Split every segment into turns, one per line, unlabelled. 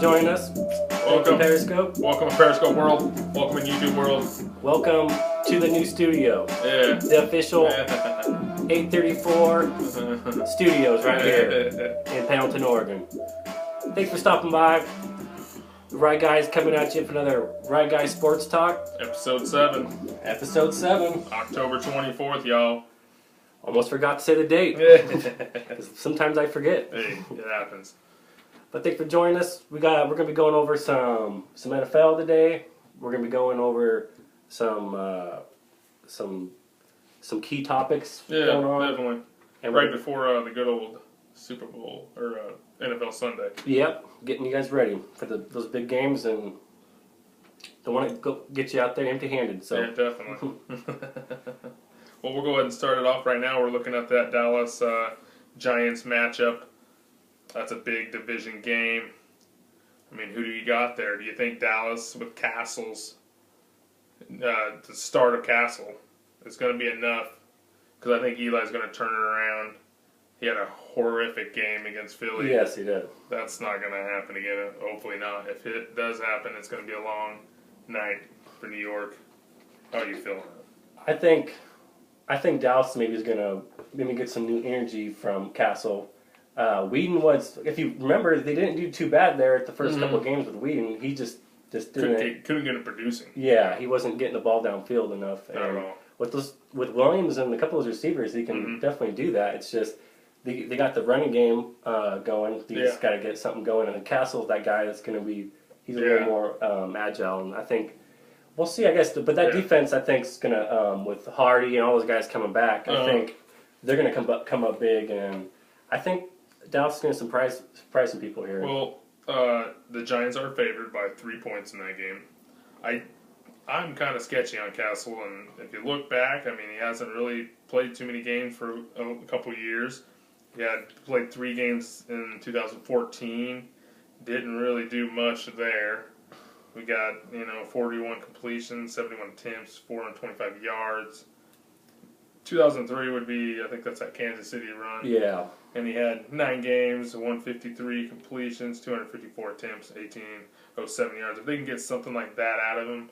joining us.
Welcome
Periscope.
Welcome to Periscope world. Welcome in YouTube world.
Welcome to the new studio.
Yeah.
The official 834 studios right here in Pendleton, Oregon. Thanks for stopping by. The Right Guys coming at you for another Right Guys Sports Talk.
Episode 7.
Episode 7.
October 24th, y'all.
Almost forgot to say the date. Sometimes I forget.
Hey, it happens.
But thanks for joining us. We're gonna be going over some NFL today. We're gonna be going over some key topics going on.
Definitely. And right before the good old Super Bowl or NFL Sunday.
Yep, getting you guys ready for those big games, and don't want to go get you out there empty-handed. So
yeah, definitely. Well, we'll go ahead and start it off right now. We're looking at that Dallas Giants matchup. That's a big division game. I mean, who do you got there? Do you think Dallas with Castle's, the start of Castle, is going to be enough? Because I think Eli's going to turn it around. He had a horrific game against Philly.
Yes, he did.
That's not going to happen again. Hopefully not. If it does happen, it's going to be a long night for New York. How are you feeling?
I think Dallas maybe is going to get some new energy from Castle. Whedon was, if you remember, they didn't do too bad there at the first couple of games with Whedon. He just didn't.
Couldn't get it producing.
Yeah, he wasn't getting the ball downfield enough.
Not at all.
With Williams and a couple of those receivers, he can definitely do that. It's just they got the running game going. You just got to get something going. And Castle's that guy that's going to be. He's a little more agile, and I think we'll see. I guess, but that defense, I think, is going to with Hardy and all those guys coming back. I think they're going to come up big, and I think Dallas is going to surprise some people here.
Well, the Giants are favored by 3 points in that game. I'm kind of sketchy on Castle, and if you look back, I mean, he hasn't really played too many games for a couple years. He had played 3 games in 2014. Didn't really do much there. We got 41 completions, 71 attempts, 425 yards. 2003 would be, I think that's that Kansas City run.
Yeah.
And he had 9 games, 153 completions, 254 attempts, 1807 yards. If they can get something like that out of him,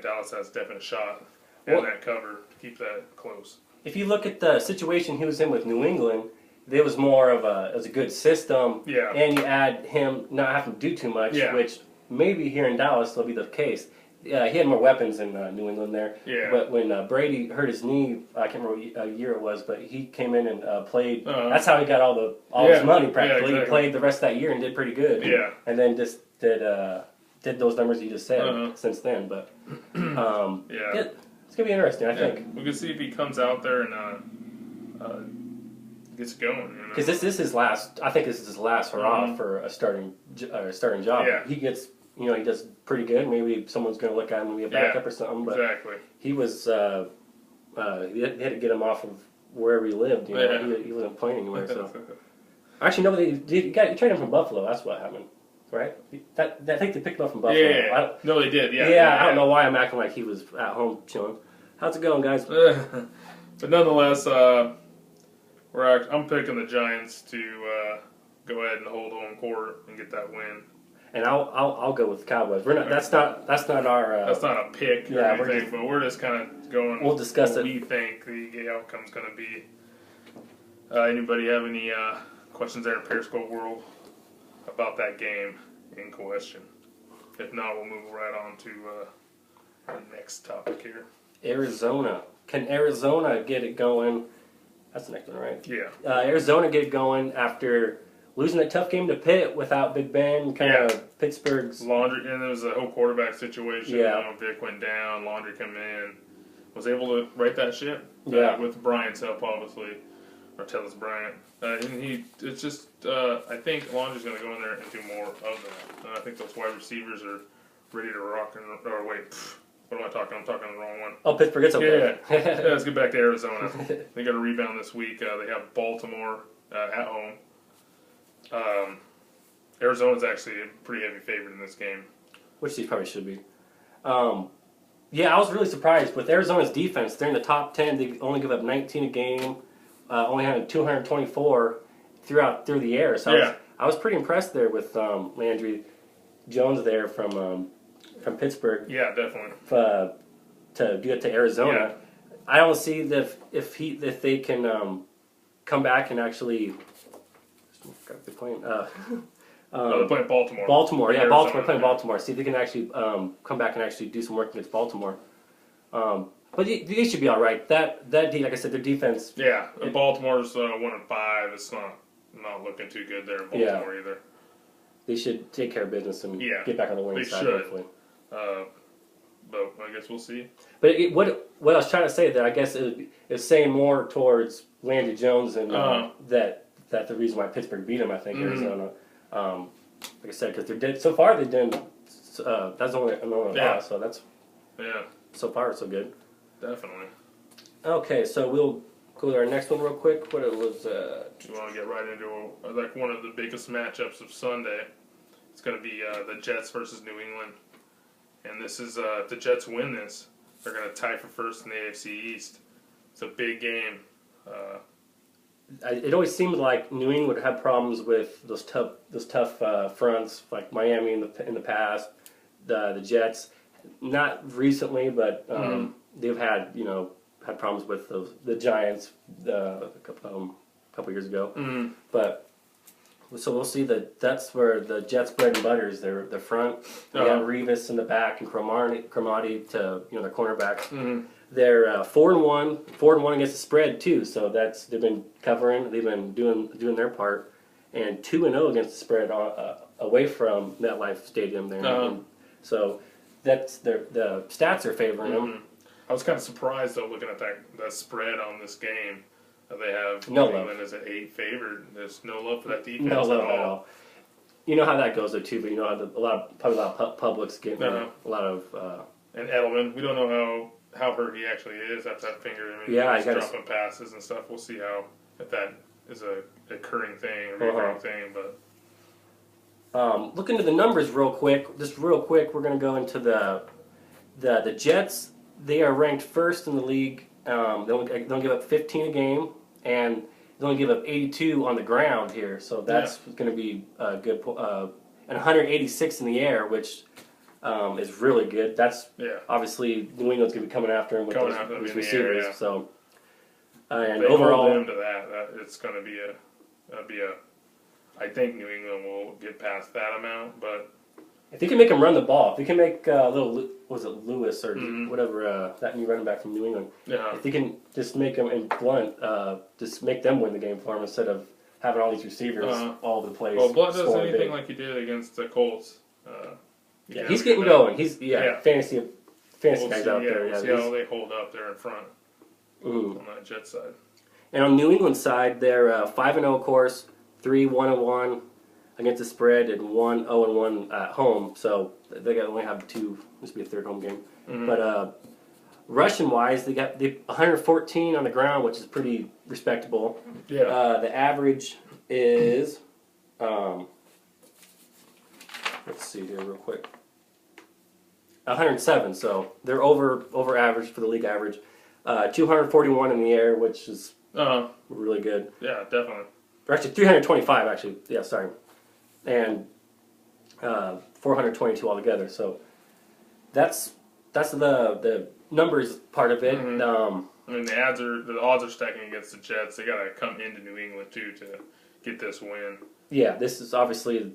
Dallas has a definite shot in that cover to keep that close.
If you look at the situation he was in with New England, it was more of a good system.
Yeah.
And you add him not having to do too much, which maybe here in Dallas will be the case. He had more weapons in New England there.
Yeah.
But when Brady hurt his knee, I can't remember what year it was, but he came in and played. That's how he got all his money practically.
Yeah, exactly.
He played the rest of that year and did pretty good.
Yeah.
And then just did those numbers you just said since then. But it's gonna be interesting. I think
we can see if he comes out there and gets going.
Because this is his last. I think this is his last hurrah for a starting job.
Yeah.
He gets. He does pretty good. Maybe someone's going to look at him and be a backup or something. But he was. He had to get him off of wherever he lived. He wasn't playing anywhere. So actually, no, he traded him from Buffalo. That's what happened, right? I think they picked him up from Buffalo.
Yeah. No, they did.
Yeah. I don't know why I'm acting like he was at home chilling. How's it going, guys?
But nonetheless, I'm picking the Giants to go ahead and hold home court and get that win. And
I'll go with the Cowboys. We're not. That's not our.
That's not a pick or anything, but we're just kind of going.
We'll discuss
what
it.
we think the outcome's going to be. Anybody have any questions there in Periscope world about that game in question? If not, we'll move right on to our next topic here.
Arizona. Can Arizona get it going? That's the next one, right?
Yeah.
Arizona get it going after losing a tough game to Pitt without Big Ben, kind of Pittsburgh's.
Laundry, and there was a whole quarterback situation.
Yeah.
Vic went down, Laundry came in, was able to right that ship.
Yeah.
With Bryant's help, obviously, or Tellis Bryant. And it's just, I think Laundry's going to go in there and do more of that. And I think those wide receivers are ready to rock and, or wait, what am I talking? I'm talking the wrong one.
Oh, Pittsburgh, it's okay.
Yeah, let's get back to Arizona. They got a rebound this week. They have Baltimore at home. Arizona's actually a pretty heavy favorite in this game.
Which they probably should be. I was really surprised. With Arizona's defense, they're in the top 10. They only give up 19 a game, only had 224 through the air. So I was pretty impressed there with Landry Jones there from Pittsburgh.
Yeah, definitely.
To get to Arizona.
Yeah.
I don't see that if they can come back and actually. They're playing.
They're playing Baltimore.
Baltimore, yeah,
Arizona,
Baltimore playing Baltimore. See if they can actually come back and actually do some work against Baltimore. But they should be all right. That like I said, their defense.
Yeah, Baltimore's 1-5. It's not looking too good there in Baltimore either.
They should take care of business and get back on the winning side.
Should.
Hopefully.
But I guess we'll see.
But what I was trying to say there, I guess, is saying more towards Landry Jones and that the reason why Pittsburgh beat him. I think Arizona. Like I said, because so far they didn't. That's only another loss, so that's so far so good.
Definitely.
Okay, so we'll go to our next one real quick. What it was?
We want to get right into like one of the biggest matchups of Sunday. It's going to be the Jets versus New England, and this is if the Jets win this, they're going to tie for first in the AFC East. It's a big game.
It always seemed like New England would have problems with those tough fronts, like Miami in the past. The Jets, not recently, but they've had problems with the Giants a couple years ago. But so we'll see that's where the Jets' bread and butter is their front. They have Revis in the back and Cromartie to their cornerbacks. They're 4-1 against the spread too. So they've been covering. They've been doing their part, and 2-0 against the spread away from MetLife Stadium there. So that's the stats are favoring them.
I was kind of surprised though looking at that spraid on this game. They have
New
England as an 8 favored. There's no love for that defense
no love
at all.
You know how that goes though too, but how a lot of public's getting a lot of.
And Edelman, we don't know how hurt he actually is at that finger. I mean, he's dropping passes and stuff. We'll see if that is a recurring thing, thing. But
look into the numbers real quick. We're going to go into the Jets. They are ranked first in the league. They don't give up 15 a game, and they only give up 82 on the ground here. So that's going to be good. And 186 in the air, which is really good. That's obviously New England's going to be coming after him with those receivers. Air, so and overall,
hold them to that. It's going to be a. I think New England will get past that amount, but
if you can make them run the ball, if you can make Lewis or whatever that new running back from New England, if you can just make them in Blunt, just make them win the game for him instead of having all these receivers all over the place.
Well, Blunt does anything like he did against the Colts.
He's getting going. He's fantasy guys out there.
We'll see how they hold up there in front on that Jet side.
And on New England side, they're 5-0 of course, 3-1-1 against the spread, and 1-0-1 at home. So they only have 2. This will be a third home game. But rushing wise, they 114 on the ground, which is pretty respectable.
Yeah.
The average is let's see here real quick. 107. So they're over average for the league average. 241 in the air, which is really good.
Yeah, definitely.
Or actually 325 actually. Yeah, sorry. And 422 altogether. So that's the numbers part of it.
I mean, the odds are stacking against the Jets. They got to come into New England too to get this win.
Yeah, this is obviously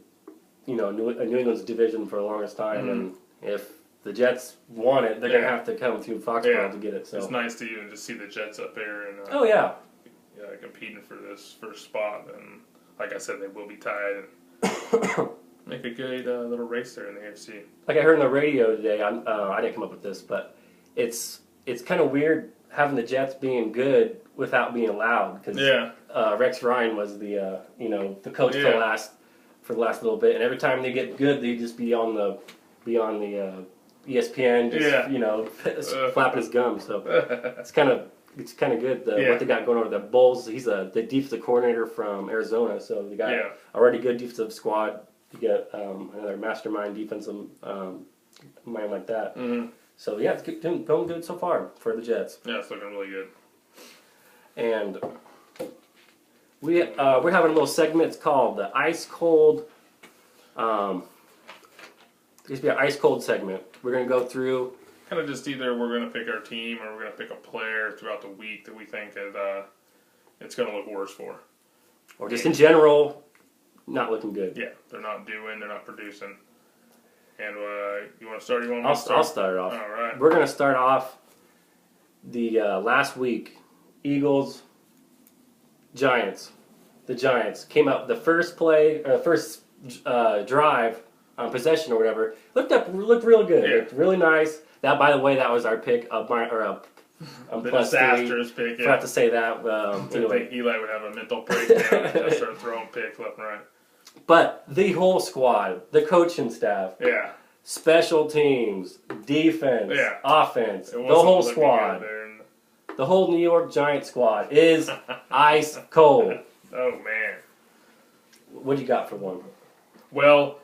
New England's division for the longest time, and if the Jets want it, they're gonna have to come through Foxborough to get it. So
it's nice to even just see the Jets up there and competing for this first spot. And like I said, they will be tied. And make a good little race there in the AFC. Like
I heard on the radio today, I didn't come up with this, but it's kind of weird having the Jets being good without being loud because Rex Ryan was the coach for the last little bit, and every time they get good, they just be on the ESPN, just flapping his gums. So it's kind of good what they got going on with the Bulls. He's the defensive coordinator from Arizona, so they got already good defensive squad. You get another mastermind defensive mind like that. So yeah, it's going good so far for the Jets.
Yeah, it's looking really good.
And we're having a little segment. It's called the Ice Cold. It's be an Ice Cold segment. We're gonna go through.
Kind of just either we're gonna pick our team or we're gonna pick a player throughout the week that we think that it's gonna look worse for.
Or just in general, not looking good.
Yeah, they're not doing, they're not producing. And you want to start?
I'll start off.
All right.
We're gonna start off the last week. Eagles, Giants. The Giants came out the first play, first drive on possession or whatever. Looked real good.
Yeah.
Looked really nice. That, by the way, that was our pick of my
the
plus
disastrous
3.
pick. Yeah.
Forgot to say that.
Didn't think Eli would have a mental breakdown and just start throwing picks left and right.
But the whole squad, the coaching staff,
Yeah.
special teams, defense,
Yeah.
offense,
It
the
wasn't
whole
looking
squad,
good there.
the whole New York Giants squad is ice cold.
Oh man.
What do you got for one?
Well,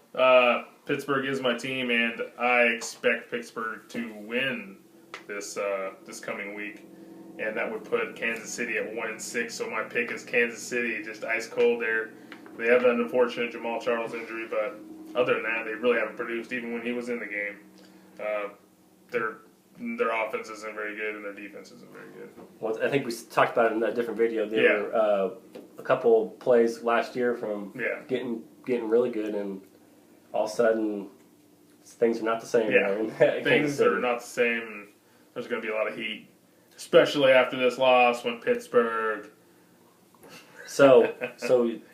Pittsburgh is my team, and I expect Pittsburgh to win this coming week, and that would put Kansas City at 1-6. So my pick is Kansas City, just ice cold there. They have an unfortunate Jamal Charles injury, but other than that, they really haven't produced even when he was in the game. Their offense isn't very good, and their defense isn't very good.
Well, I think we talked about it in a different video. There were a couple plays last year from getting really good, and all of a sudden things are not the same.
Yeah, things are not the same, and there's going to be a lot of heat, especially after this loss when Pittsburgh.
So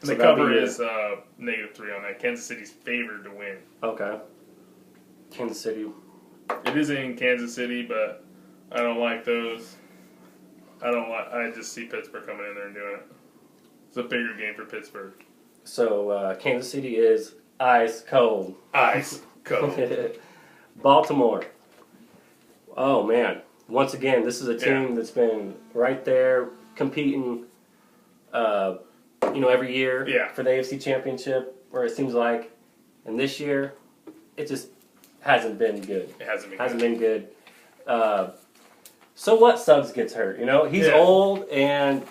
the cover is -3 on that. Kansas City's favored to win.
Okay. Kansas City.
It is in Kansas City, but I don't like those. I just see Pittsburgh coming in there and doing it. It's a bigger game for Pittsburgh.
So Kansas City is ice cold.
Ice cold.
Baltimore. Oh man! Once again, this is a team that's been right there competing. Every year for the AFC Championship, where it seems like, and this year, it just hasn't been good.
It hasn't been
good. So what? Suggs gets hurt. He's old, and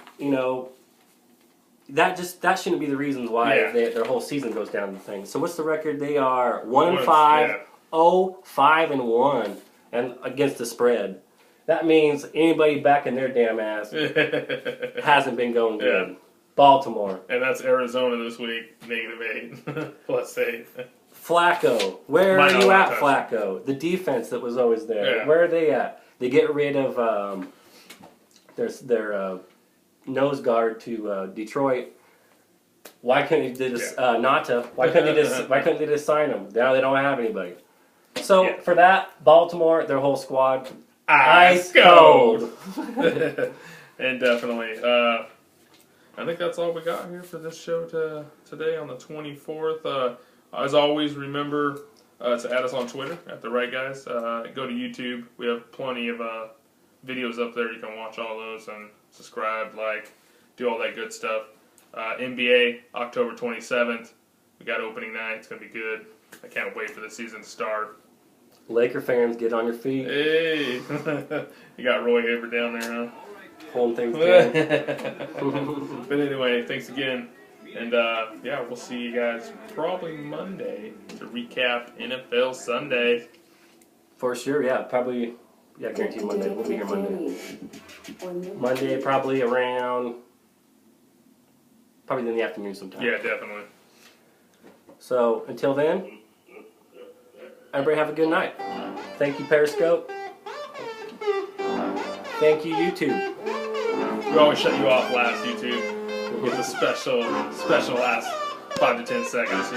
that shouldn't be the reasons why their whole season goes down the thing. So what's the record? They are 1-5, 0-5-1, and against the spread. That means anybody backing their damn ass hasn't been going good.
Yeah.
Baltimore.
And that's Arizona this week, -8, +8.
Flacco. Where are you at, Flacco? The defense that was always there.
Yeah.
Where are they at? They get rid of their nose guard to Detroit. Why couldn't they just Nata? Why couldn't they just sign him? Now they don't have anybody. So for that, Baltimore, their whole squad, ice cold.
And definitely, I think that's all we got here for this show today on the 24th. As always, remember to add us on Twitter at the RiteGuys. Go to YouTube. We have plenty of videos up there. You can watch all those and subscribe, like, do all that good stuff. NBA, October 27th. We got opening night. It's going to be good. I can't wait for the season to start.
Laker fans, get on your feet.
Hey! You got Roy Hibbert down there, huh?
Holding things down.
But anyway, thanks again. And we'll see you guys probably Monday to recap NFL Sunday.
For sure, probably. Yeah, guaranteed Monday. We'll be here Monday. Monday, probably around. Probably in the afternoon sometime.
Yeah, definitely.
So, until then, everybody have a good night. Thank you, Periscope. Thank you, YouTube.
We always shut you off last, YouTube, with the special last 5 to 10 seconds,